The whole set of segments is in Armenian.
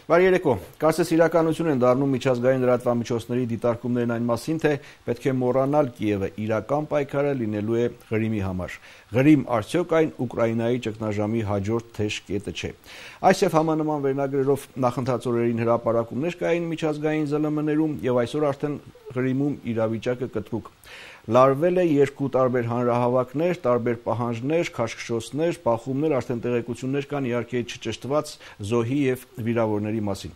Բարի երեկո, կարծես իրականություն են դառնում միջազգային լրատվամիջոցների դիտարկումներն այն մասին, թե պետք է մոռանալ Կիևը իրական պայքարը լինելու է Ղրիմի համար։ Ղրիմ արդյոք այն Ուկրաինայի ճգնաժամի հաջորդ թեժ կետը չէ։ Այս եւ համանման վերնագրերով նախընթաց օրերին հրապարակումներ կային միջազգային ԶԼՄ-ներում եւ այսօր արդեն Ղրիմում իրավիճակը կտրուկ։ Լարվել է երկու տարբեր հանրահավաքներ, տարբեր պահանջներ, քաշքշոցներ, բախումներ, արդեն տեղեկություններ կան իհարկե չճշտված զոհի եւ վիրավորների մասին։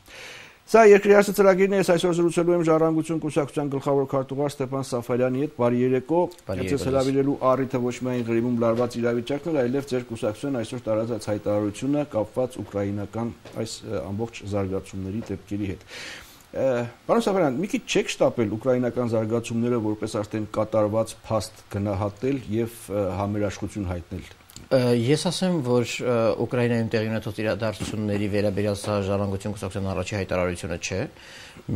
Սա երկրի հարցը ծրագիրն է, ես այսօր զրուցելու եմ Ժառանգություն կուսակցության գլխավոր քարտուղար Ստեփան Սաֆարյանի հետ։ Բարի երեկո։ Ես հրավիրելու առիթը ոչ միայն Ղրիմում լարված իրավիճակն է, այլև ձեր կուսակցության այսօր տարածած հայտարարությունը կապված ուկրաինական այս ամբողջ զարգացումների դեպքերի հետ։ Պարոն Սաֆարյան, մի քիչ չեք շտապել ուկրաինական զարգացումները որպես արդեն կատարված փաստ գնահատել եւ համերաշխություն հայտնել։ Ես ասեմ, որ Ուկրաինայում տեղի ունեցած իրադարձությունների վերաբերյալ սա Ժառանգություն կուսակցության առաջի հայտարարությունը չէ։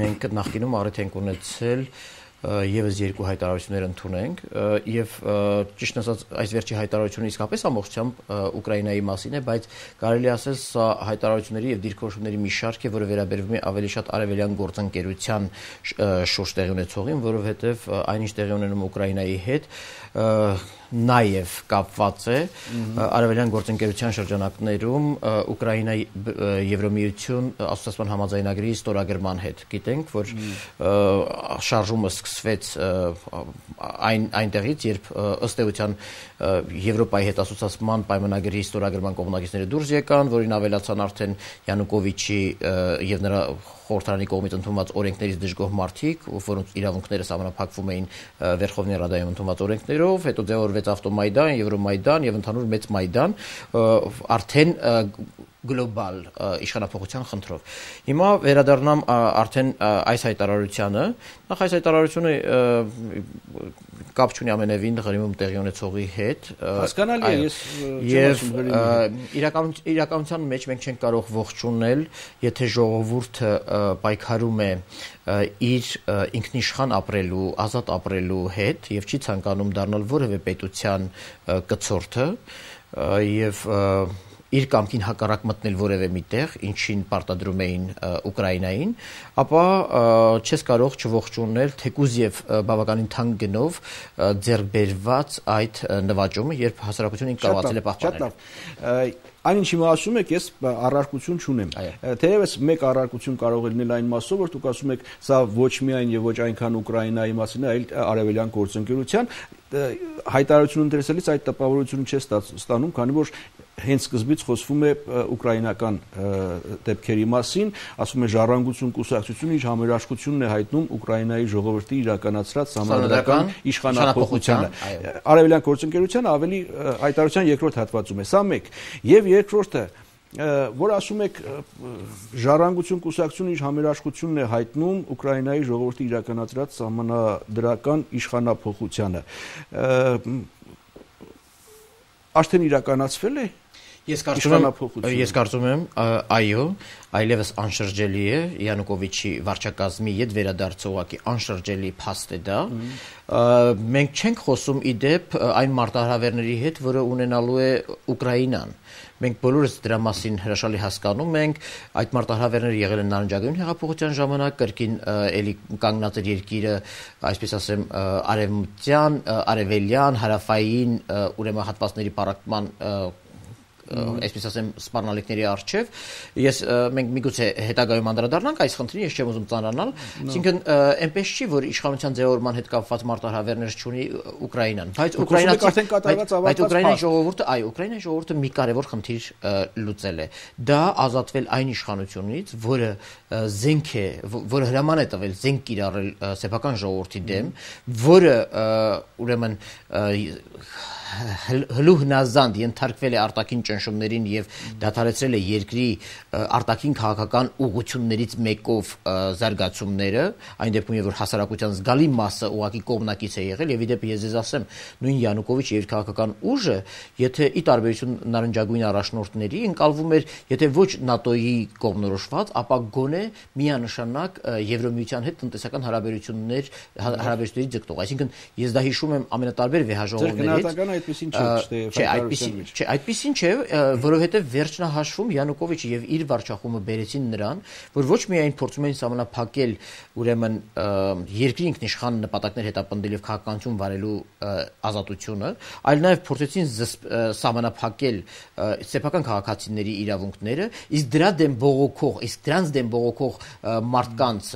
Մենք նախկինում առիթ ենք ունեցել եւս երկու հայտարարություններ ընդունենք եւ ճիշտ ասած այս վերջի հայտարարությունը իսկապես ամբողջությամբ Ուկրաինայի մասին է, բայց կարելի ասել սա հայտարարությունների եւ դիրքորոշումների մի շարք է, որը վերաբերվում է ավելի շատ արևելյան գործընկերության շուրջ տեղի ունեցողին, որովհետեւ այնինչ տեղի ունենում Ուկրաինայի հետ նաև կապված է արևելյան գործընկերության շրջանակներում Ուկրաինայի Եվրոմիություն ասոցիացիոն համաձայնագրի ստորագրման հետ։ Գիտենք, որ շարժումը սկսվեց այնտեղից, երբ ըստ էության Եվրոպայի հետ ասոցիացման պայմանագրի ստորագրման կողմնակիցները դուրս եկան, որին ավելացան արդեն Յանուկովիչի եւ նրա խորհրդարանի կողմից ընդունված օրենքներից դժգոհ մարդիկ, որոնց իրավունքները սահմանափակվում էին Վերխովնի Ռադայում ընդունված օրենքներով, հետո ձևավորվեց Ավտոմայդան, Եվրոմայդան եւ ընդհանուր մեծ Մայդան, արդեն գլոբալ իշխանափոխության խնդրով։ Հիմա վերադառնամ արդեն այս հայտարարությանը։ Նախ այս հայտարարությունը կապ չունի ամենևին Ղրիմում տեղի ունեցողի հետ։ Հասկանալի է, ես եւ իրականության մեջ մենք չենք կարող ողջունել, եթե ժողովուրդը պայքարում է իր ինքնիշխան ապրելու, ազատ ապրելու հետ եւ չի ցանկանում դառնալ որևէ պետության կցորդը եւ իր կամքին հակառակ մտնել որևէ միտեղ, ինչին պարտադրում էին Ուկրաինային, ապա չես կարող չողջունել թեկուզ եւ բավականին թանկ գնով ձեռք բերված այդ նվաճումը, երբ հասարակությունն կարողացել է պահպանել։ Այն ինչ հիմա ասում եք, ես առարկություն չունեմ։ Թերևս մեկ առարկություն կարող է լինել այն մասով, որ դուք ասում եք, սա ոչ միայն եւ ոչ այնքան Ուկրաինայի մասին է, այլ արևելյան գործընկերության հայտարարություն ընտրելիս այդ տպավորությունը չէ ստանում, քանի որ հենց սկզբից խոսվում է ուկրաինական դեպքերի մասին, ասում է Ժառանգություն կուսակցությունը իր համերաշխությունն է հայտնում Ուկրաինայի ժողովրդի իրականացրած համանդրական իշխանափոխությանը։ Արևելյան գործընկերությանը ավելի հայտարարության երկրորդ հատվածում է։ Սա մեկ։ Եվ երկրորդը, որ ասում եք Ժառանգություն կուսակցությունը իր համերաշխությունն է հայտնում Ուկրաինայի ժողովրդի իրականացրած համանդրական իշխանափոխությանը։ Արդեն իրականացվել է։ Ես կարծում եմ, այո, այլևս անշրջելի է Յանուկովիչի վարչակազմի յետ վերադարձողակի անշրջելի փաստ է դա։ Մենք չենք խոսում իդեպ այն մարտահրավերների հետ, որը ունենալու է Ուկրաինան։ Մենք բոլորս դրա մասին հրաշալի հասկանում ենք, այդ մարտահրավերները եղել են նարնջագույն հեղափոխության ժամանակ, կրկին էլի կանգնած էր երկիրը, այսպես ասեմ, արևմտյան, արևելյան, հարավային ուրեմն հատվածների պարակտման այսպես ասեմ սպառնալիքների առջև մենք միգուցե հետագայում անդրադառնանք այս խնդրին, ես չեմ ուզում ծանրանալ, այսինքն այնպես չի, որ իշխանության ձևավորման հետ կապված մարտահրավերներ չունի Ուկրաինան, բայց Ուկրաինայի ժողովուրդը, այո, Ուկրաինայի ժողովուրդը մի կարևոր խնդիր լուծել է։ Դա ազատվել այն իշխանությունից, որը զենք է, որը հրաման է տվել զենք կիրառել սեփական ժողովրդի դեմ, որը ուրեմն հլուհնազանդ ենթարկվել է արտաքին ճնշումներին եւ դադարեցրել է երկրի արտաքին քաղաքական ուղղություններից մեկով զարգացումները, այն դեպքում որ հասարակության զգալի մասը ուղղակի կողմնակից է եղել եւ իդեպ ես ասեմ նույն Յանուկովիչի եւ քաղաքական ուժը, եթե ի տարբերություն նարնջագույն առաջնորդների ընկալվում էր, եթե ոչ ՆԱՏՕ-ի կողմնորոշված, ապա գոնե միանշանակ Եվրոմիության հետ տնտեսական հարաբերությունների ձգտող, այսինքն ես դա հիշում եմ ամենատարբեր վեհաժողովներից այդպեսին չէ, չէ, այդպեսին չէ, որովհետև վերջնահաշվում Յանուկովիչը եւ իր վարչախումբը բերեցին նրան, որ ոչ միայն փորձում էին սահմանափակել ուրեմն երկրի ինքնիշխան նպատակներ հետապնդել եւ քաղաքականություն վարելու ազատությունը, այլ նաեւ փորձեցին սահմանափակել սեփական քաղաքացիների իրավունքները, իսկ դրանց դեմ բողոքող մարդկանց,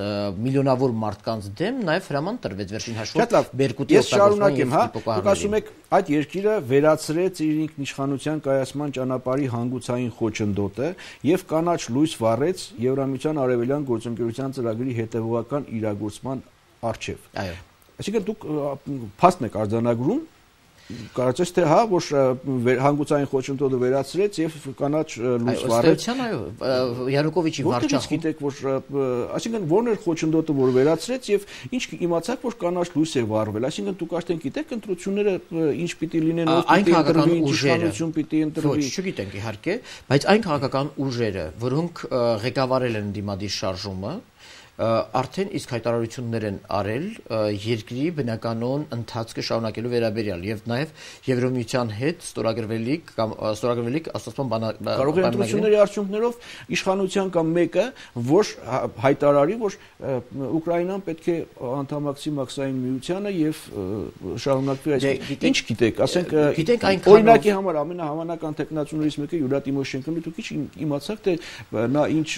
միլիոնավոր մարդկանց դեմ նաեւ հրաման տրվեց վերջին հաշվով Բերկուտի օգտագործման եւ դուք ասում եք այդ երկիրը վերացրեց իր ինքնիշխանության կայացման ճանապարհի հանգուցային խոչընդոտը եւ կանաչ լույս վառեց Եվրամիության արևելյան գործընկերության ծրագրի հետեւողական իրագործման առջև։ Այո։ Այսինքն դուք փաստ եք արձանագրում, կարծես թե հա, որ հանգուցային խոչընդոտը վերացրեց եւ կանաչ լույս վառեց։ Այո, Յանուկովիչի վարչախումբը գիտեք, որ այսինքն ո՞րն էր խոչընդոտը, որ վերացրեց եւ ինչ իմացաք, որ կանաչ լույս է վառվել։ Այսինքն դուք արդեն գիտեք ընտրությունները ինչ պիտի լինեն, ով պիտի ընտրվի, ինչ իշխանություն պիտի ընտրվի։ Ոչ, չգիտենք իհարկե, բայց այն քաղաքական ուժերը, որոնք ղեկավարել են դիմադիր շարժումը, արդեն իսկ հայտարարություններ են արել երկրի բնականոն ընթացքը շարունակելու վերաբերյալ եւ նաեւ Եվրոմիության հետ ստորագրվելիք ասացման բանալի կարող է ընտրությունների արդյունքներով իշխանության կամ մեկը որ հայտարարի որ Ուկրաինան պետք է անդամակցի մաքսային միությանը եւ շարունակվի այս ինչ գիտեք ասենք օրինակի համար ամենահավանական տեխնացուներից մեկը Յուլիա Տիմոշենկոն դուք ինչ իմացաք թե նա ինչ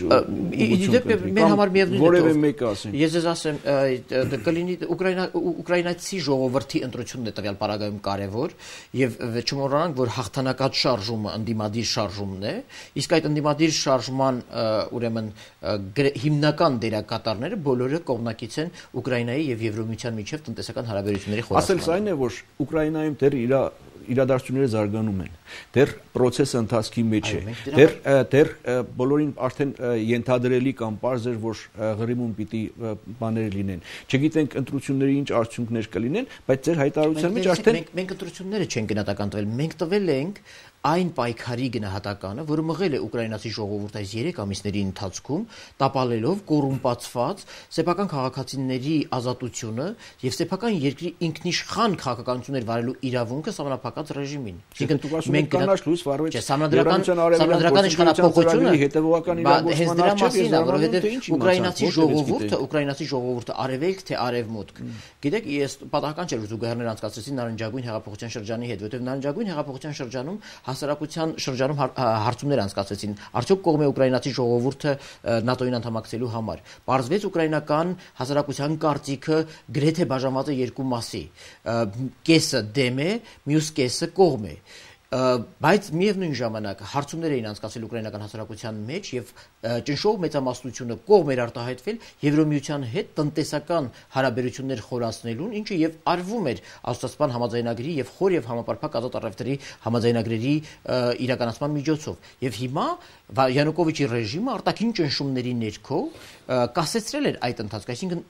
մեր համար միևնույն Ես ձեզ ասեմ, կլինի ուկրաինացի ժողովրդի ընտրությունն է տվյալ պարագայում կարևոր եւ չմոռանանք, որ հաղթանակած շարժումը ընդդիմադիր շարժումն է, իսկ այդ ընդդիմադիր շարժման ուրեմն հիմնական դերակատարները բոլորը կողմնակից են Ուկրաինայի եւ Եվրոմիության միջև տնտեսական հարաբերությունների խորացման։ Ասելս այն է, որ Ուկրաինայում դեռ իրադարձությունները զարգանում են, դեռ process-ը ընթացքի մեջ է, դեռ բոլորին արդեն ենթադրելի կամ պարզ էր, որ Ղրիմում պիտի բաներ լինեն։ Չգիտենք ընտրությունների ինչ արդյունքներ կլինեն, բայց ձեր հայտարարության մեջ արդեն մենք ընտրությունները չենք գնահատական տվել, մենք տվել ենք այն պայքարի գնահատականը, որը մղել է ուկրաինացի ժողովուրդը այս 3 ամիսների ընթացքում, տապալելով կոռումպացված սեփական քաղաքացիների ազատությունը եւ սեփական երկրի ինքնիշխան քաղաքականություններ վարելու իրավունքը սահմանափակած ռեժիմին։ Այսինքն մենք կանաչ լույս վառվեց Սահմանադրական իշխանապողությունը հետևողական իրավունքման արդյունքում է, որովհետեւ ուկրաինացի ժողովուրդը արևելք թե արևմուտք։ Գիտեք, ես պատահական չէ որ զուգահեռներ անցկացրեցի Նարնջագույն հեղափոխության շրջանի հետ, որովհետեւ Նարնջագույն հեղափոխության շրջանում հասարակության շրջանում հարցումներ անցկացվեցին, արդյոք կողմ է ուկրաինացի ժողովուրդը ՆԱՏՕ-ին անդամակցելու համար։ Պարզվեց ուկրաինական հասարակության կարծիքը գրեթե բաժանված է երկու մասի։ Կեսը դեմ է, մյուս կեսը կողմ է։ Բայց միևնույն ժամանակ հարցումներ էին անցկացվել ուկրաինական հասարակության մեջ եւ ճնշող մեծամասնությունը կողմ էր արտահայտվել Եվրոմիության հետ տնտեսական հարաբերություններ խորացնելուն, ինչը եւ արվում էր Ասոցիացիան համաձայնագրի եւ խոր եւ համապարփակ ազատ առևտրի համաձայնագրերի իրականացման միջոցով։ Եւ հիմա Յանուկովիչի ռեժիմը արտաքին ճնշումների ներքո կասեցրել էր այդ ընթացքը, այսինքն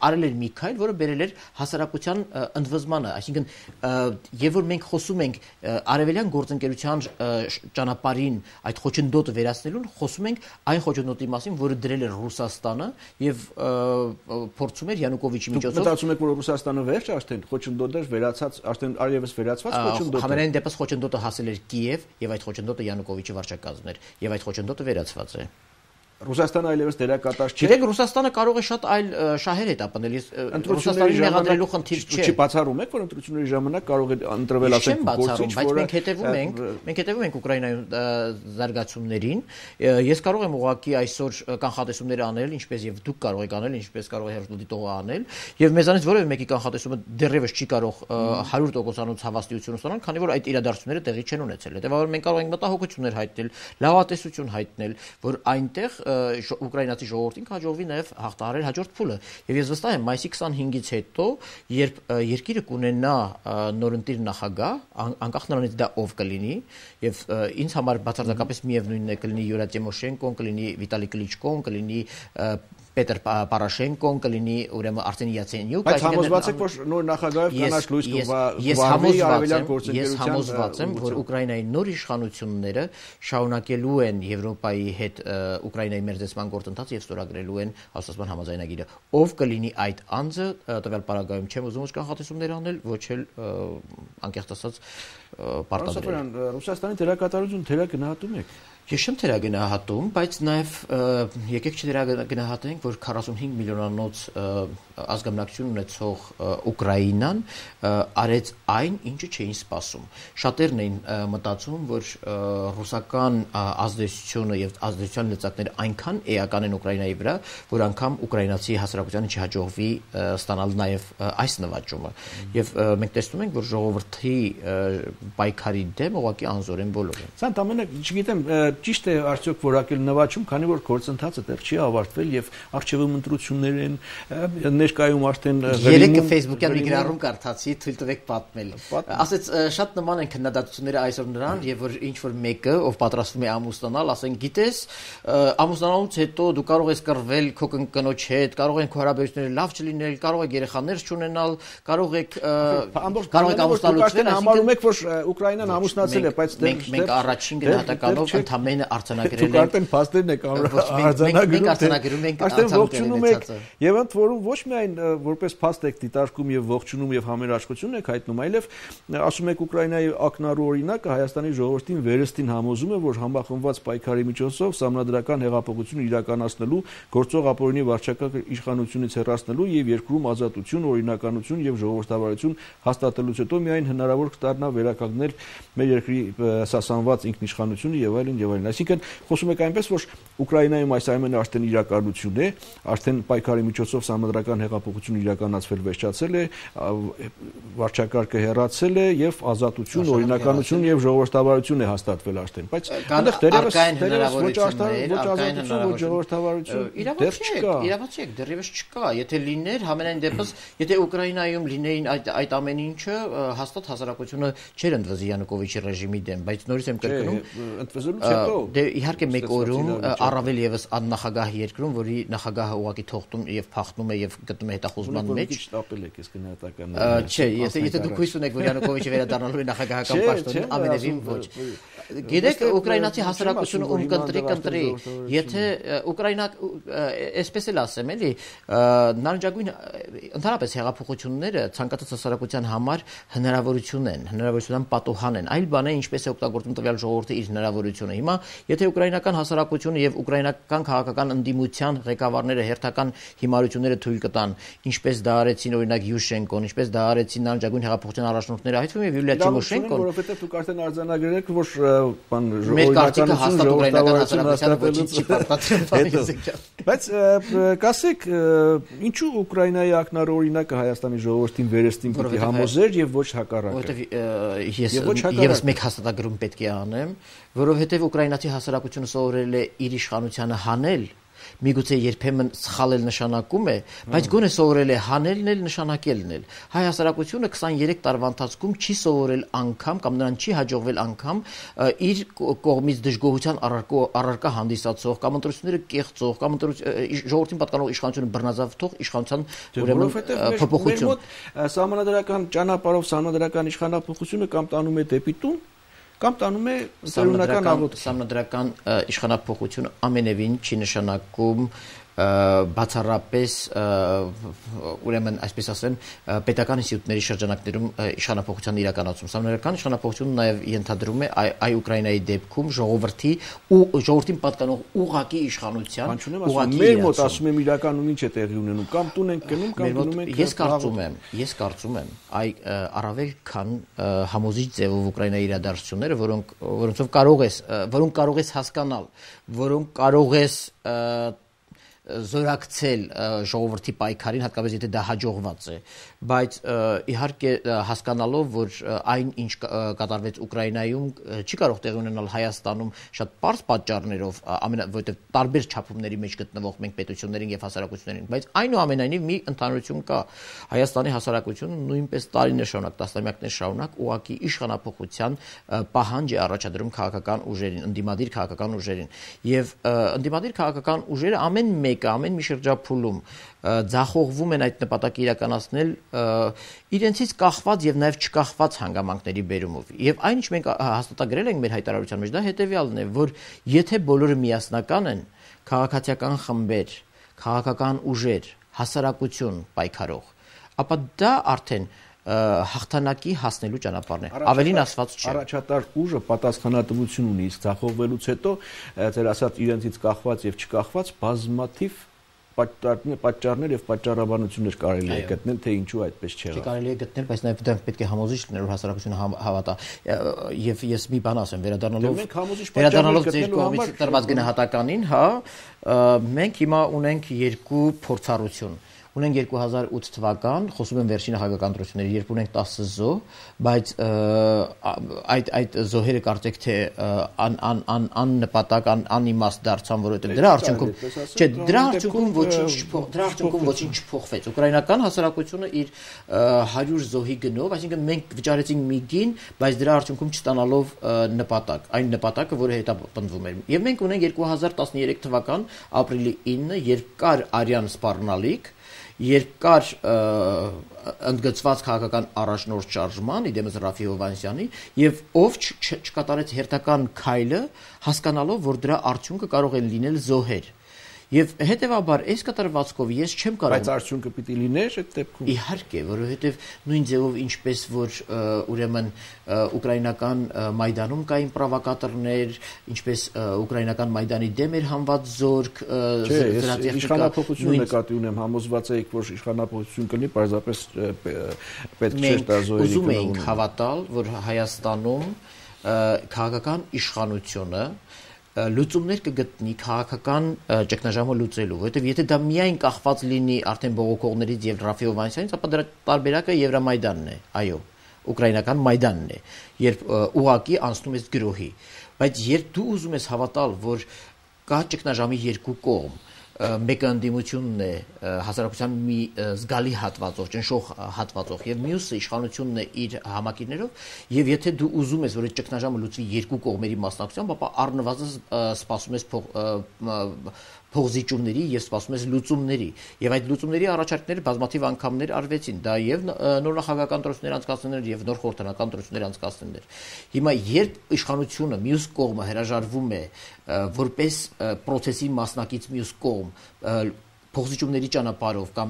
արել էր մի քայլ, որը բերել էր հասարակության ընդվզմանը, այսինքն եւ որ մենք խոսում ենք արևելյան գործընկերության ճանապարհին այդ խոչընդոտը վերացնելուն, խոսում ենք այն խոչընդոտի մասին, որը դրել էր Ռուսաստանը եւ փորձում էր Յանուկովիչի միջոցով։ Դուք մտածում եք, որ Ռուսաստանը վերջ արդեն խոչընդոտը վերացած, արդեն արևս վերացված խոչընդոտ է։ Համենայն դեպս խոչընդոտը հասել էր Կիև եւ այդ խոչընդոտը Յանուկովիչի վարչակազմն էր եւ այդ խոչընդոտը վերացված է։ Ռուսաստանը այլևս դերակատար չէ։ Գիտեք, Ռուսաստանը կարող է շատ այլ շահեր հետապնդել։ Ռուսաստանի մեղադրելու խնդիր չէ։ Չի բացառում եք, որ ընտրությունների ժամանակ կարող է ընտրվել ասենք գործիչ, որը մենք հետևում ենք Ուկրաինայում զարգացումներին։ Ես կարող եմ ուղղակի այսօր կանխատեսումներ անել, ինչպես եւ դուք կարող եք անել, ինչպես կարող է հերթուդիտողը անել, եւ մեզանից որևէ մեկի կանխատեսումը դեռևս չի կարող 100%-անոց հավաստիություն ստանալ, քանի որ այդ իրադարձությունները տեղի չեն ունեցել։ Հետեւաբար մենք կարող ենք մտահոգություններ հայտնել, լավատեսություն հայտնել, որ այնտեղ ուկրաինացի ժողովրդին հաջողվի նաև հաղթահարել հաջորդ փուլը։ Եվ ես վստահ եմ, մայիսի 25-ից հետո, երբ երկիրը կունենա նորընտիր նախագահ, անկախ նրանից դա ով կլինի, եւ ինձ համար բացարձակապես միևնույնն է կլինի Յուլիա Տիմոշենկոն, կլինի Վիտալի Կլիչկոն, կլինի Պետր Պարաշենկոն, կլինի ուրեմն Արտեն Յացենյուկ, բայց համոզված եք, որ նոր նախագահով կանաչ լույս կվարվի արևելյան գործընկերության։ Ես համոզված եմ, որ Ուկրաինայի նոր իշխանությունները շարունակելու են Եվրոպայի հետ Ուկրաինայի մերձեցման գործընթացը եւ ստորագրելու են հաստատման համաձայնագիրը։ Ով կլինի այդ անձը, տվյալ պարագայում չեմ ուզում կանխատեսումներ անել, ոչ էլ անկեղծ ասած պարտադրել։ Ռուսաստանի դերակատարությունը թերագնահատում եք։ Ես չեմ թերագնահատում, բայց նաև եկեք չթերագնահատենք, որ 45 միլիոնանոց ազգամնակություն ունեցող Ուկրաինան արեց այն, ինչը չէին սպասում։ Շատերն էին մտածում, որ ռուսական ազդեցությունը եւ ազդեցության լծակները այնքան էական են Ուկրաինայի վրա, որ անգամ ուկրաինացի հասարակությանը չհաջողվի ստանալ նաև այս նվաճումը։ Եվ մենք տեսնում ենք, որ ժողովրդի պայքարի դեմ ուղղակի անզոր են բոլորը։ Սա ընդամենը, չգիտեմ, ճիշտ է արդյոք որակել նվաճում, քանի որ գործընթացը դեռ չի ավարտվել եւ արխիվում ընտրություններ են, ներկայում արդեն երեք Facebook-յան մի գրառում կարդացի, թույլ տվեք պատմել։ Ասեց շատ նման են քննադատությունները այսօր նրան, եւ որ ինչ որ մեկը, ով պատրաստվում է ամուսնանալ, ասեն, գիտես, ամուսնանալուց հետո դու կարող ես կռվել քո կնոջ հետ, կարող են քո հարաբերությունները լավ չլինել, կարող եք երեխաներ չունենալ, կարող եք ամուսնալուծվել, համարում եք, որ Ուկրաինան ամուսնացել է, բայց մենք առաջին գնահատականով ընդամենը արձանագրել ենք։ Դուք արդեն փաստերն եք արձանագրում ենք ողջունում եք եւ ընդ որում ոչ միայն որպես փաստ եք դիտարկում եւ ողջունում եւ համերաշխություն եք հայտնում, այլև ասում եք Ուկրաինայի ակնառու օրինակը Հայաստանի ժողովրդին վերստին համոզում է, որ համախմբված պայքարի միջոցով սահմանադրական հեղափոխություն իրականացնելու, գործող ապօրինի վարչակարգ իշխանությունից հեռացնելու եւ երկրում ազատություն, օրինականություն եւ ժողովրդավարություն հաստատելուց հետո միայն հնարավոր կդառնա վերականգնել մեր երկրի սասանված ինքնիշխանությունը եւ այլն եւ այլն։ Այսինքն խոսում եք այնպես, որ Ուկրաինայում այս ամենը արդեն իրականություն է, արդեն պայքարի միջոցով սահմանադրական հեղափոխություն իրականացվել վերջացել է, վարչակարգը հեռացել է եւ ազատություն, օրինականություն եւ ժողովրդավարություն է հաստատվել արդեն։ Բայց այնտեղ դեռևս ոչ ազատություն, ոչ ժողովրդավարություն դեռ չկա։ Իրավացի եք, դեռևս չկա։ Եթե լիներ, համենայն դեպս, եթե Ուկրաինայում լինեին այդ ամեն ինչը, հաստատ հասարակությունը չէր ընդվզի Յանուկովիչի ռեժիմի դեմ, բայց նորից եմ կրկնում, ընդվզելուց հետո դե իհարկե մեկ օրում առավել եւս աննախագահ երկրում, որի նախագահը ուղղակի թողնում եւ փախնում է եւ գտնում է հետախուզման մեջ։ Շտապել եք, ես գնահատական։ Չէ, եթե դուք հույս ունեք, որ Յանուկովիչը վերադառնալու է նախագահական պաշտոնին, ամենևին ոչ։ Գիտեք, ուկրաինացի հասարակությունը ում կընտրի, եթե Ուկրաինա, այսպես էլ ասեմ, էլի, նարնջագույն ընդհանրապես հեղափոխությունները ցանկացած հասարակության համար հնարավորություն են, հնարավորության պատուհան են, այլ բան է ինչպես է օգտագործում տվյալ ժողովուրդը իր հնարավորությունը։ Հիմա, եթե ուկրաինական հասարակությունը եւ ուկրաինական քաղաքական ընդդիմության ղեկավարները հերթական հիմարությունները թույլ կտան, ինչպես դա արեցին օրինակ Յուշենկոն, ինչպես դա արեցին նարնջագույն հեղափոխության առաջնորդները, այդ թվում եւ Յուլիա Տիմոշենկոն, որովհետեւ դուք արդեն արձանագրել եք, որ բան բայց կասեք, ինչու Ուկրաինայի ակնառու օրինակը Հայաստանի ժողովրդին վերստին պիտի համոզեր եւ ոչ հակառակը։ Որովհետեւ ես մեկ հաստատագրում պետք է անեմ, որովհետեւ ուկրաինացի հասարակությունը սովորել է իր իշխանությանը հանել, միգուցե երբեմն սխալել նշանակում է, բայց գոնե սովորել է հանելն էլ նշանակելն էլ։ Հայ հասարակությունը 23 տարվա ընթացքում չի սովորել անգամ կամ նրան չի հաջողվել անգամ իր կողմից դժգոհության առարկա հանդիսացող կամ ընտրությունները կեղծող կամ ժողովրդին պատկանող իշխանությունը բռնազավթող իշխանության ուրեմն փոփոխություն։ Սահմանադրական ճանապարհով սահմանադրական իշխանափոխությունը կամ տանում է դեպի տուն, կամ տանում է ծերունական աղոթք։ Սահմանադրական իշխանափոխությունը ամենևին չի նշանակում բացառապես ուրեմն այսպես ասեմ պետական ինստիտուտների շրջանակներում իշխանափոխության իրականացում։ Սահմանադրական իշխանափոխությունը նաև ենթադրում է այ Ուկրաինայի դեպքում ժողովրդին պատկանող ուղղակի իշխանության ուղղակի մեր մոտ ասում եմ իրականում ինչ է տեղի ունենում, կամ տուն ենք գնում, կամ գնում ենք։ Ես կարծում եմ առավել քան համոզիչ ձևով Ուկրաինայի իրադարձությունները, որոնցով կարող ես հասկանալ, որոնք կարող ես զորակցել ժողովրդի պայքարին, հատկապես եթե դա հաջողված է, բայց իհարկե հասկանալով, որ այն ինչ կատարվեց Ուկրաինայում չի կարող տեղի ունենալ Հայաստանում շատ պարզ պատճառներով, որովհետև տարբեր չափումների մեջ գտնվող մենք պետություններին եւ հասարակություններին, բայց այնուամենայնիվ մի ընդհանրություն կա։ Հայաստանի հասարակությունը նույնպես տարիներ շարունակ, տասնամյակներ շարունակ ուղղակի իշխանափոխության պահանջ է առաջադրում քաղաքական ուժերին, ընդդիմադիր քաղաքական ուժերին, եւ ընդդիմադիր քաղաքական ուժերը ամեն մեկը ամեն մի շրջափուլում ձախողվում են այդ նպատակը իրականացնել իրենցից կախված եւ նաեւ չկախված հանգամանքների բերումով։ Եվ այն ինչ մենք հաստատագրել ենք մեր հայտարարության մեջ, դա հետեւյալն է, որ եթե բոլորը միասնական են, քաղաքացիական խմբեր, քաղաքական ուժեր, հասարակություն պայքարող, ապա դա արդեն հաղթանակի հասնելու ճանապարհն է։ Ավելին ասված չէ։ Առաջատար ուժը պատասխանատվություն ունի, իսկ ձախողվելուց հետո ձեր ասած իրենցից կախված եւ չկախված բազմաթիվ պատճառներ եւ պատճառաբանություններ կարելի է գտնել, թե ինչու այդպես չէ։ Կարելի է գտնել, բայց նաեւ դրանք պետք է համոզիչ լինեն, որ հասարակությունը հավատա։ Եվ ես մի բան ասեմ, վերադառնալով ձեր կողմից տրված գնահատականին, հա, մենք հիմա ունենք երկու փորձառություն։ Ունենք 2008 թվական, խոսում եմ վերջին նախագահական ընտրությունների, երբ ունենք 10 զոհ, բայց այդ զոհերը կարծեք թե աննպատակ, անիմաստ դարձան, որովհետև դրա արդյունքում ոչինչ չփոխվեց։ Ուկրաինական հասարակությունը իր 100 զոհի գնով, այսինքն մենք վճարեցինք մի գին, բայց դրա արդյունքում չստանալով նպատակ, այն նպատակը, որը հետապնդվում էր։ Եւ մենք ունենք 2013 թվական ապրիլի 9-ը, երբ կար արյան սպառնալիք, երբ կար ընդգծված քաղաքական առաջնորդ շարժման, իդեմս Ռաֆի Հովհաննիսյանի, եւ ով չկատարեց հերթական քայլը, հասկանալով, որ դրա արդյունքը կարող է լինել զոհեր։ Եվ հետեւաբար այս կատարվածքով ես չեմ կարող։ Բայց արդյունքը պիտի լիներ այդ դեպքում։ Իհարկե, որովհետեւ նույն ձևով ինչպես որ ուրեմն ուկրաինական Մայդանում կային պրովոկատորներ, ինչպես ուկրաինական Մայդանի դեմ էր հանված զորք, իշխանապողությունը նկատի ունեմ, համոզված եք, որ իշխանապողություն կլինի, պարզապես պետք չէ դա զոհերի։ Ուզում էինք հավատալ, որ Հայաստանում քաղաքական իշխանությունը լուծումներ կգտնի քաղաքական ճգնաժամը լուծելու, որովհետև եթե դա միայն կախված լինի արդեն բողոքողներից եւ Ռաֆի Հովհաննիսյանից, ապա դրա տարբերակը Եվրամայդանն է, այո, ուկրաինական Մայդանն է, երբ ուղակի անցնում ես գրոհի, բայց երբ դու ուզում ես հավատալ, որ կա ճգնաժամի երկու կողմ, մեկը ընդդիմությունն է հասարակության մի զգալի հատվածով, ճնշող հատվածով եւ մյուսը իշխանությունն է իր համակիրներով եւ եթե դու ուզում ես որ այդ ճգնաժամը լուծվի երկու կողմերի մասնակցությամբ, ապա առնվազն սպասում ես փողզիջումների եւ սպասում ես լուծումների եւ այդ լուծումների առաջարկները բազմաթիվ անգամներ արվեցին դա եւ նոր նախագահական ընտրություններ անցկացնելներ եւ նոր խորհրդանական ընտրություններ անցկացնելներ հիմա երբ իշխանությունը մյուս կողմը հրաժարվում է որպես process-ի մասնակից մյուս կողմ փոխզիջումների ճանապարհով կամ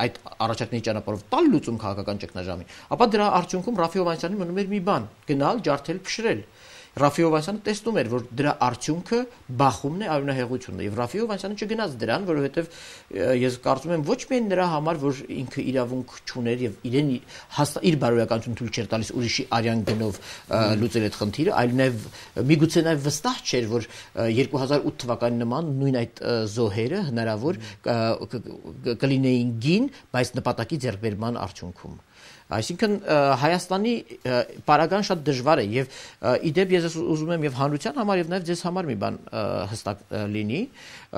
այդ առաջարկների ճանապարհով տալ լուծում քաղաքական ճգնաժամին ապա դրա արդյունքում Ռաֆի Հովհաննիսյանին մնում էր մի բան գնալ ջարդել փշրել Ռաֆի Հովհաննիսյանը տեսնում էր, որ դրա արդյունքը բախումն է արյունահեղությունն է եւ Ռաֆի Հովհաննիսյանը չգնաց դրան, որովհետեւ ես կարծում եմ ոչ միայն նրա համար, որ ինքը իրավունք չուներ եւ իրեն իր բարոյականությունը թույլ չէր տալիս ուրիշի արյան գնով լուծել այդ խնդիրը, այլ նաեւ միգուցե նաեւ վստահ չէր, որ 2008 թվականի նման նույն այդ զոհերը հնարավոր կլինեին գին, բայց նպատակի ձեռքբերման արդյունքում Այսինքն Հայաստանի պարագան շատ դժվար է եւ իդեպ ես ուզում եմ եւ հանրության համար եւ նաեւ ձեզ համար մի բան հստակ լինի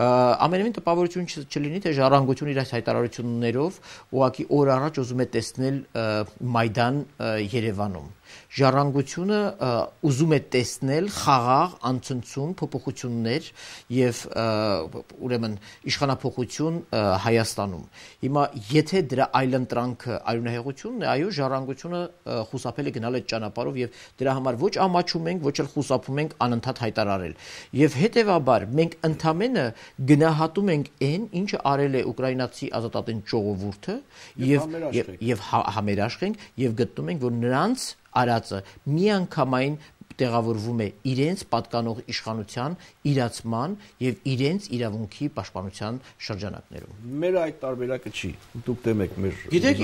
ամենևին տպավորություն չլինի թե ժառանգություն իր այս հայտարարություններով ուղղակի օր առաջ ուզում է տեսնել Մայդան Երևանում ժառանգությունը ուզում է տեսնել խաղաղ անցնցում փոփոխություններ եւ ուրեմն իշխանապողություն Հայաստանում հիմա եթե դրա այլընտրանքը արյունահեղությունն է այո ժառանգությունը խուսափել է գնալ այդ ճանապարհով եւ դրա համար ոչ ամաչում ենք ոչ էլ խուսափում ենք անընդհատ հայտարարել եւ հետեւաբար մենք ընդամենը գնահատում ենք այն ինչը արել է ուկրաինացի ազատատեն ժողովուրդը եւ համերաշխ ենք եւ գտնում ենք որ նրանց արածը միանգամայն տեղավորվում է իրենց պատկանող իշխանության իրացման եւ իրենց իրավունքի պաշտպանության շրջանակներում։ Մեր այդ տարբերակը չի։ Դուք դեմ եք մեր։ Գիտեք,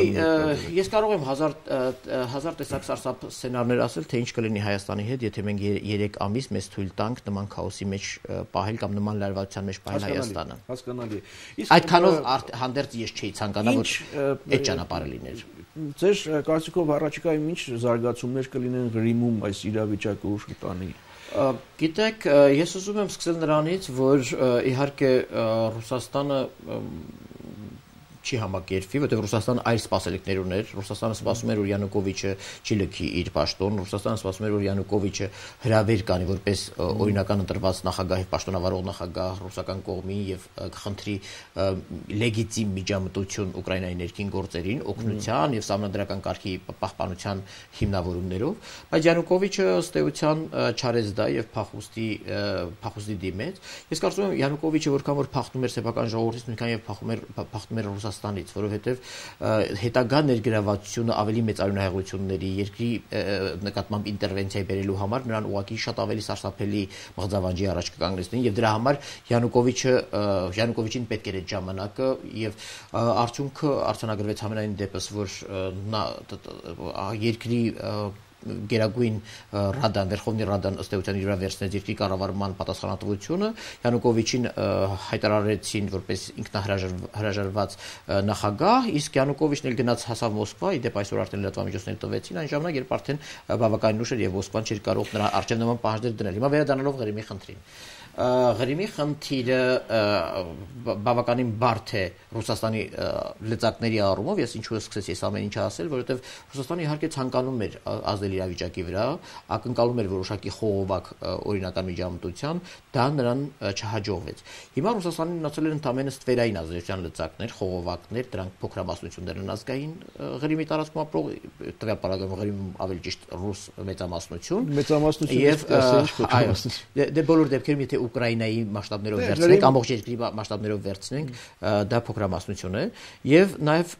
ես կարող եմ հազար տեսակ սարսափ սցենարներ ասել, թե ինչ կլինի Հայաստանի հետ, եթե մենք 3 ամիս մեզ թույլ տանք նման քաոսի մեջ պահել կամ նման լարվածության մեջ պահել Հայաստանը։ Հասկանալի։ Այդքանով հանդերձ ես չէի ցանկանա որ այդ ճանապարհը լիներ։ Ձեր կարծիքով առաջիկայում ինչ զարգացումներ կլինեն Ղրիմում այս իրավիճակը ուշ կտանի։ Գիտեք, ես ուզում եմ սկսել նրանից, որ իհարկե Ռուսաստանը չի համակերպվի, որտեղ Ռուսաստանը այլ սպասելիքներ ուներ։ Ռուսաստանը սպասում էր, որ Յանուկովիչը չի լքի իր պաշտոն, Ռուսաստանը սպասում էր, որ Յանուկովիչը հրավեր կանի որպես օրինական ընտրված նախագահ եւ պաշտոնավարող նախագահ ռուսական կողմին եւ կխնդրի լեգիտիմ միջամտություն Ուկրաինայի ներքին գործերին, օգնության եւ սահմանադրական կարգի պահպանության հիմնավորումներով, բայց Յանուկովիչը ըստ էության չարեց դա եւ փախուստի դիմեց։ Ես կարծում եմ Յանուկովիչը որքան որ փախնում էր սեփական ժողովրդից, նույնքան եւ փախնում էր Ռուսաստանից, որովհետեւ հետագա ներգրավվածությունը ավելի մեծ արյունահեղությունների երկրի նկատմամբ ինտերվենցիա բերելու համար նրան ուղղակի շատ ավելի սարսափելի մղձավանջի առաջ կկանգնեցնեն եւ դրա համար Յանուկովիչին պետք էր այդ ժամանակը եւ արդյունքը արձանագրվեց համենայն դեպս, որ նա երկրի Գերագույն Ռադան, Վերխովնի Ռադան ըստ էության իր վրա վերցնեց երկրի կառավարման պատասխանատվությունը, Յանուկովիչին հայտարարեցին որպես ինքնահրաժարված նախագահ, իսկ Յանուկովիչն էլ գնաց հասավ Մոսկվա, ի դեպ այսօր արդեն լրատվամիջոցները տվեցին, այն ժամանակ երբ արդեն բավականին ուշ էր եւ Մոսկվան չէր կարող նրա արժեվ նման պահանջներ դնել։ Հիմա վերադառնալով Ղրիմի խնդրին։ Ղրիմի խնդիրը բավականին բարդ է Ռուսաստանի լծակների առումով, ես ինչու սկսեցի այս ամեն ինչը ասել, որովհետև Ռուսաստանը իհարկե ցանկանում էր ազդել իրավիճակի վրա, ակնկալում էր որոշակի խողովակ օրինական միջամտության, դա նրան չհաջողվեց։ Հիմա Ռուսաստանին մնացել են ընդամենը ստվերային ազդեցության լծակներ, խողովակներ, դրանք փոքրամասնություններ են ազգային Ղրիմի տարածքում ապրող, տվյալ պարագայում Ղրիմում ավելի ճիշտ ռուս մեծամասնություն եւ դե բոլոր դեպքերում եթե Ուկրաինայի մասշտաբներով վերցնենք, ամբողջ երկրի մասշտաբներով վերցնենք, դա փոքրամասնություն է եւ նաեւ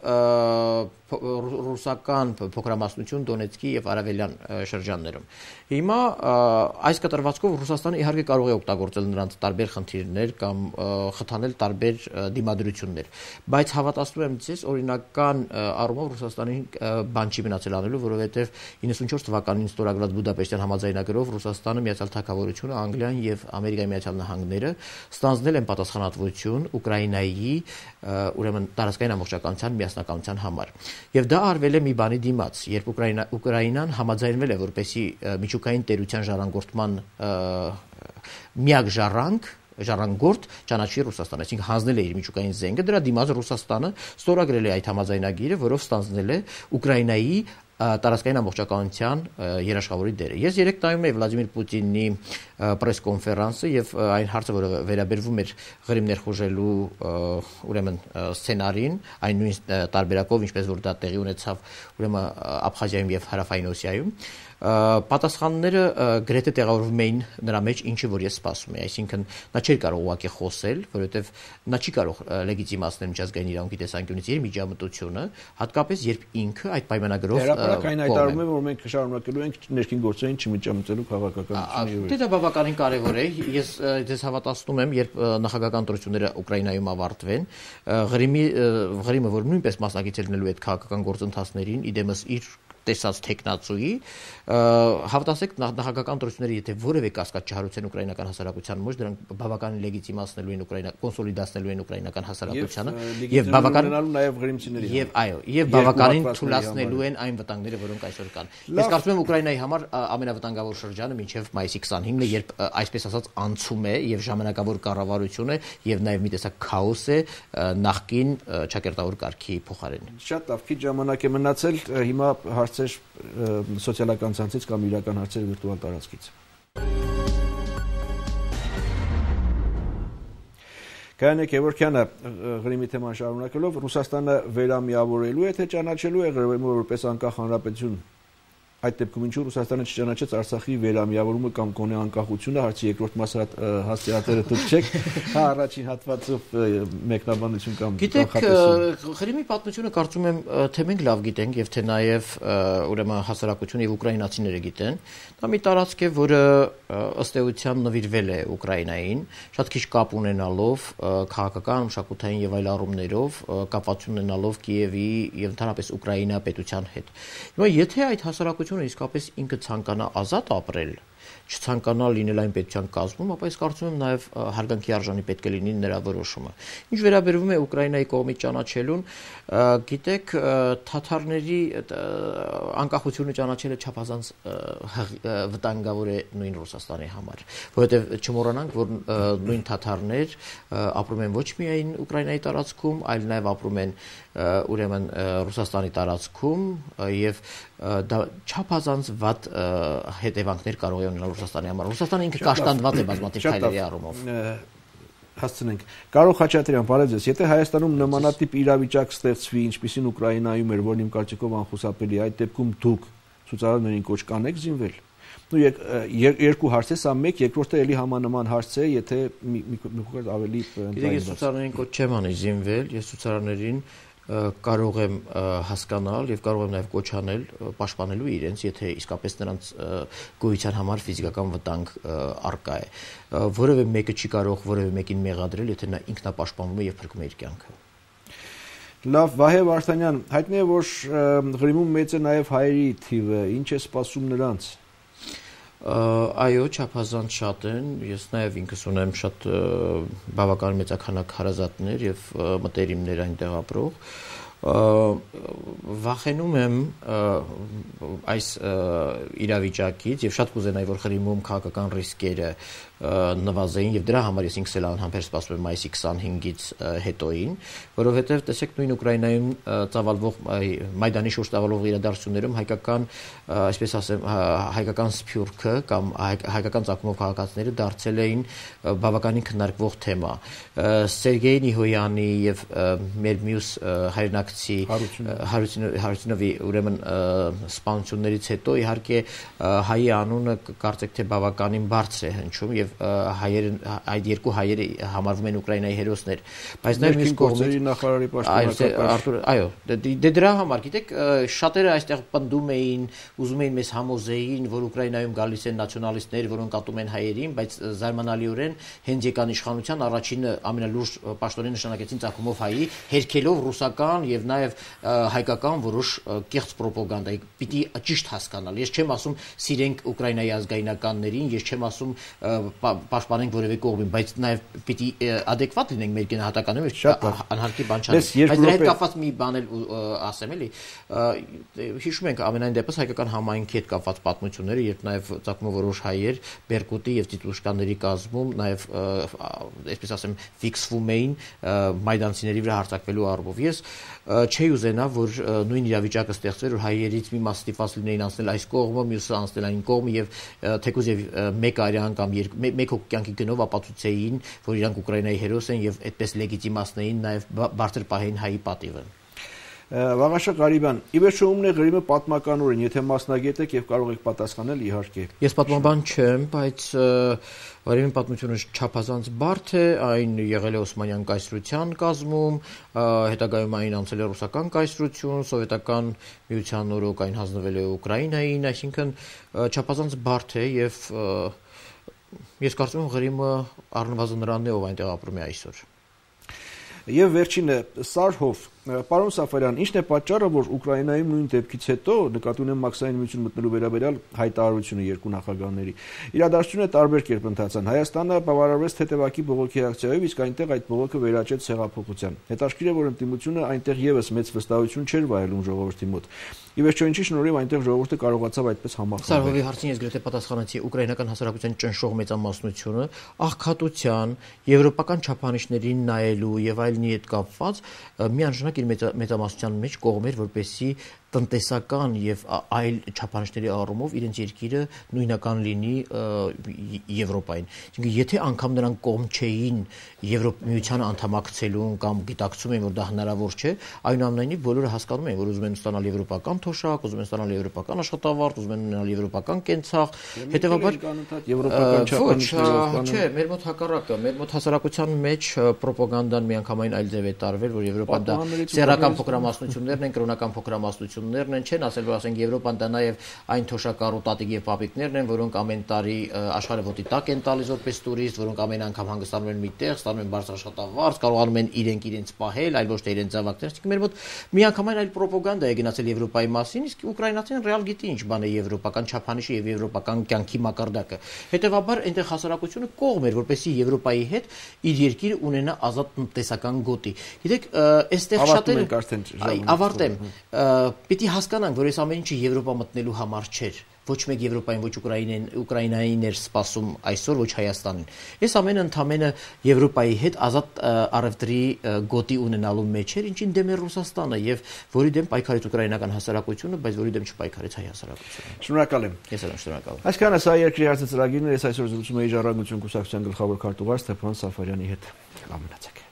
ռուսական փոքրամասնություն Դոնեցկի եւ Արավելյան շրջաններում։ Հիմա այս կտրվածքով Ռուսաստանը իհարկե կարող է օգտագործել նրանց տարբեր խնդիրներ կամ խթանել տարբեր դիմադրություններ, բայց հավատացնում եմ ձեզ օրինական առումով Ռուսաստանին բան չի մնացել անելու, որովհետեւ 94 թվականին ստորագրված Բուդապեշտյան համաձայնագրով Ռուսաստանը, Միացյալ Թագավորությունը, Անգլիան եւ Ամերիկայի Միացյալ Նահանգները ստանձնել են պատասխանատվություն Ուկրաինայի ուրեմն տարածքային ամբողջականության միասնականության համար։ Եւ դա արվել է մի բանի դիմաց, երբ Ուկրաինան համաձայնվել է որպեսի միջուկային տերության ժառանգորդման միակ ժառանգորդ ճանաչի Ռուսաստանը, այսինքն հանձնել է իր միջուկային զենքը, դրա դիմաց Ռուսաստանը ստորագրել է այդ համաձայնագիրը, որով ստանձնել է Ուկրաինայի տարածքային ամբողջականության երաշխավորի դերը։ Ես երեք նայում էի Վլադիմիր Պուտինի պրես-կոնֆերանսը եւ այն հարցը, որը վերաբերվում էր Ղրիմ ներխուժելու ուրեմն սցենարին, այն նույն տարբերակով, ինչպես որ դա տեղի ունեցավ ուրեմն Աբխազիայում եւ Հարավային Օսիայում, պատասխանները գրեթե տեղավորվում էին նրա մեջ, ինչը որ ես սպասում էի, այսինքն նա չէր կարող ուղղակի խոսել, որովհետև նա չի կարող լեգիտիմացնել միջազգային իրավունքի տեսանկյունից իր միջամտությունը, հատկապես երբ ինքը այդ պայմանագրով Հերապարակային հայտարարում է, որ մենք շարունակելու ենք ներքին գործերին չմիջամտելու քաղաքականությունը։ Դա բավականին կարևոր է։ Ես ձեզ հավատացնում եմ, երբ նախագահական ընտրությունները Ուկրաինայում ավարտվեն, Ղրիմը, որ նույնպես մասնակից է լինելու այդ քաղաքական գործընթացներին, իդեմս իր տեսած տեխնացուի, հավատացեք նախագահական ընտրությունները եթե որևէ կասկած չհարուցեն ուկրաինական հասարակության մեջ, դրանք բավականին լեգիտիմացնելու են կոնսոլիդացնելու են ուկրաինական հասարակությանը եւ բավականին նաեւ Ղրիմցիների եւ այո, եւ բավականին թույլատնելու են այն վտանգները, որոնք այսօր կան։ Ես կարծում եմ Ուկրաինայի համար ամենավտանգավոր շրջանը մինչեւ մայիսի 25-ն է, երբ այսպես ասած անցում է եւ ժամանակավոր կառավարություն է եւ նաեւ մի տեսակ քաոս է նախկին ճակերտավոր կարգի փոխարեն։ Շատ լավ, քիչ ժամանակ է մնացել, հիմա սոցիալական ցանցից կամ իրական հարցեր վիրտուալ տարածքից։ Գայանե Գևորգյանը Ղրիմի թեման շարունակելով Ռուսաստանը վերամիավորելու է, թե ճանաչելու է Ղրիմը որպես անկախ հանրապետություն։ Այդ դեպքում ինչու Ռուսաստանը չճանաչեց Արցախի վերամիավորումը կամ գոնե անկախությունը, հարցի երկրորդ մասը հասցեատերը դուք չեք, հա առաջին հատվածով մեկնաբանություն կամ կանխատեսում։ Գիտեք, Ղրիմի պատմությունը կարծում եմ թե մենք լավ գիտենք եւ թե նաեւ ուրեմն հասարակությունը եւ ուկրաինացիները գիտեն։ Դա մի տարածք է, որը ըստ էության նվիրվել է Ուկրաինային, շատ քիչ կապ ունենալով քաղաքական, մշակութային եւ այլ առումներով, կապվածություն ունենալով Կիևի եւ ընդհանրապես Ուկրաինա պետության հետ։ Հիմա եթե այդ հասարակությունը իսկապես ինքը ցանկանա ազատ ապրել, չցանկանա լինել այն պետության կազմում, ապա ես կարծում եմ նաև հարգանքի արժանի պետք է լինի նրա որոշումը։ Ինչ վերաբերում է Ուկրաինայի կողմից ճանաչելուն, գիտեք, թաթարների անկախությունը ճանաչելը չափազանց վտանգավոր է նույն Ռուսաստանի համար, որովհետև չմոռանանք, որ նույն թաթարներ ապրում են ոչ միայն Ուկրաինայի տարածքում, այլ նաև ապրում են ուրեմն Ռուսաստանի տարածքում եւ դա չափազանց վատ հետևանքներ կարող է ունենալ Ռուսաստանի համար։ Ռուսաստանը ինքը կաշտանդված է բազմաթիվ քայլերի առումով։ Հասցնենք։ Կարո Խաչատրյան, բարև ձեզ։ Եթե Հայաստանում նմանատիպ իրավիճակ ստեղծվի, ինչպիսին Ուկրաինայում էր, որն իմ կարծիքով անխուսափելի, այդ դեպքում դուք ցուցարարներին կոչ կանեք զինվել։ Ну երկու հարց է, սա մեկ, երկրորդը էլի համանման հարց է, եթե մի քիչ ավելի Գիտեք, ես ցուցարարներին կոչ չեմ անի զինվել, ես ցուցարարներին կարող եմ հասկանալ եւ կարող եմ նաեւ կոչ անել պաշտպանելու իրենց, եթե իսկապես նրանց գոյության համար ֆիզիկական վտանգ առկա է։ Որևէ մեկը չի կարող որևէ մեկին մեղադրել, եթե նա ինքնապաշտպանվում է եւ փրկում է իր կյանքը։ Լավ, Վահե Վարդանյան, հայտնի է, որ Ղրիմում մեծ է նաեւ հայերի թիվը, ինչ է սպասում նրանց։ Այո, չափազանց շատ են, ես նաև ինքս ունեմ շատ բավական մեծաքանակ հարազատներ եւ մտերիմներ այնտեղ ապրող, վախենում եմ այս իրավիճակից եւ շատ կուզենայի, որ Ղրիմում քաղաքական ռիսկերը նվազեին եւ դրա համար ես ինքս էլ անհամբեր սպասում եմ մայիսի 25-ից հետոին, որովհետեւ տեսեք նույն Ուկրաինայում ծավալվող Մայդանի շուրջ ծավալվող իրադարձություններում հայկական, այսպես ասեմ, հայկական սփյուռքը կամ հայկական ցակումով քաղաքացիները դարձել էին բավականին քննարկվող թեմա։ Սերգեյ Նիհոյանի եւ մեր մյուս հայրենակցի Հարությունովի ուրեմն սպանություններից հետո իհարկե հայի անունը կարծեք թե բավականին բարձր է հնչում եւ այդ երկու հայերը համարվում են Ուկրաինայի հերոսներ, բայց նաեւ մյուս կողմից նախարարի պաշտոնակապ այո, դե դրա համար գիտեք շատերը այստեղ պնդում էին, ուզում էին մեզ համոզեին, որ Ուկրաինայում գալիս են նացիոնալիստներ, որոնք ատում են հայերին, բայց զարմանալիորեն հենց եկան իշխանության առաջինը ամենալուրջ պաշտոնի նշանակեցին ցակումով հայի, հերքելով ռուսական եւ նաեւ հայկական որոշ կեղծ ռոպագանդայի։ Պիտի ճիշտ հասկանալ։ Ես չեմ ասում սիրենք Ուկրաինայի ազգայնականներին, ես չեմ ասում պաշտպանենք որևէ կողմին, բայց նաև պիտի adekvat լինենք մեր գնահատականներում, անհարկի բան չանենք։ Բայց դրա հետ կապված մի բան էլ ասեմ էլի, հիշում ենք ամենայն դեպս հայկական համայնքի հետ կապված պատմությունները, երբ նաև ցակումով որոշ հայեր Բերկուտի եւ Տիտուշկանների կազմում նաև այսպես ասեմ ֆիքսվում էին մայդանցիների վրա հարձակվելու առումով։ Ես չի ուզենա, որ նույն իրավիճակը ստեղծվեր, որ հայերից մի մաս ստիպված լինեին անցնել այս կողմը, մյուսը անցնել այն կողմը եւ թեկուզ եւ մեկ արյան կամ մեկ հոգի գնով ապացուցեին, որ իրանք Ուկրաինայի հերոս են եւ այդպես լեգիտիմացնեին նաեւ բարձր պահեին հայի պատիվը։ Վաղաշա Ղարիբյան, ի վերջո ումն է Ղրիմը պատմականորեն, եթե մասնագետ եք եւ կարող եք պատասխանել, իհարկե։ Ես պատմաբան չեմ, բայց Ղրիմի պատմությունը չափազանց բարդ է, այն եղել է Օսմանյան կայսրության կազմում, հետագայում այն անցել է ռուսական կայսրություն, սովետական միության օրոք այն հանձնվել է Ուկրաինային, այսինքն չափազանց բարդ է եւ ես կարծում եմ Ղրիմը առնվազն նրանն է, ով այնտեղ ապրում է այսօր։ Եվ վերջինը Սարհով, պարոն Սաֆարյան, ինչն է պատճառը, որ Ուկրաինայում նույն դեպքից հետո նկատի ունեմ մաքսային միություն մտնելու վերաբերյալ հայտարարությունը երկու նախագահների։ Իրադարձությունը տարբեր կերպ ընթացան։ Հայաստանը բավարարվեց թեթևակի բողոքի ռեակցիայով, իսկ այնտեղ այդ բողոքը վերաճեց հեղափոխության։ Հետաքրքիր է, որ ընդդիմությունը այնտեղ եւս մեծ վստահություն չէր վայելում ժողովրդի մոտ։ Ի վերջո ինչի շնորհիվ այնտեղ ժողովուրդը կարողացավ այդպես համախմբվել։ Սարհովի հարցին ես գրեթե պատասխանեցի, ուկրաինական հասարակության ճնշող մեծամասնությունը աղքատության, եվրոպական չափանիշներին նայելու եւ այլնի հետ կապված միանշանակ իր մեծամասնության մեջ կողմ էր, որպեսզի տնտեսական եւ այլ չափանիշների առումով իրենց երկիրը նույնական լինի Եվրոպային։ Այսինքն եթե անգամ նրանք կողմ չէին Եվրոպայության անդամակցելուն կամ գիտակցում էին, որ դա հնարավոր չէ, այնուամենայնիվ բոլորը հասկանում են, որ ուզում են ստանալ եվրոպական թոշակ, ուզում են ստանալ եվրոպական աշխատավարձ, ուզում են ունենալ եվրոպական կենցաղ, հետեւաբար եվրոպական չափանիշներով չէ, մեր մոտ հակառակը, մեր մոտ հասարակության մեջ ռոպագանդան միանգամայն այլ ձև է տարվել, որ Եվրոպան դա սեռական փոքրամասնություններն են, կրոնական փոքրամասնությունները հասարակություններն են, չեն ասել, որ ասենք Եվրոպան դա նաև այն թոշակառու տատիկ եւ պապիկներն են, որոնք ամեն տարի աշխարհը ոտի տակ են տալիս որպես տուրիստ, որոնք ամեն անգամ հանգստանում են միտեղ, ստանում են բարձր աշխատավարձ, կարողանում են իրենց պահել, այլ ոչ թե իրենց զավակները, իսկ մեր մոտ միանգամայն այլ պրոպագանդա է գնացել Եվրոպայի մասին, իսկ ուկրաինացին ռեալ գիտի ինչ բան է եվրոպական չափանիշը եւ եվրոպական կյանքի մակարդակը։ Հետևաբար այնտեղ հասարակությունը կողմ էր, որպեսզի Եվրոպայի հետ իր երկիրը ունենա ազատ տնտեսական գոտի։ Գիտեք, այստեղ շատերը ավարտեմ, պիտի հասկանանք, որ այս ամեն ինչը Եվրոպա մտնելու համար չէր։ Ոչ մեկ Եվրոպային, ոչ Ուկրաինային էր սպասում այսօր, ոչ Հայաստանին։ Այս ամենը ընդամենը Եվրոպայի հետ ազատ առևտրի գոտի ունենալու մեջ էր, ինչին դեմ էր Ռուսաստանը եւ որի դեմ պայքարեց ուկրաինական հասարակությունը, բայց որի դեմ չպայքարեց հայ հասարակությունը։ Շնորհակալ եմ։ Ես եմ շնորհակալ։ Այսքանը սա երկրի հարցը ծրագիրն է, ես այսօր զրուցում եի Ժառանգություն կուսակցության գլխավոր քարտուղար Ստեփան Սաֆարյանի հետ։ Լավ մնացեք։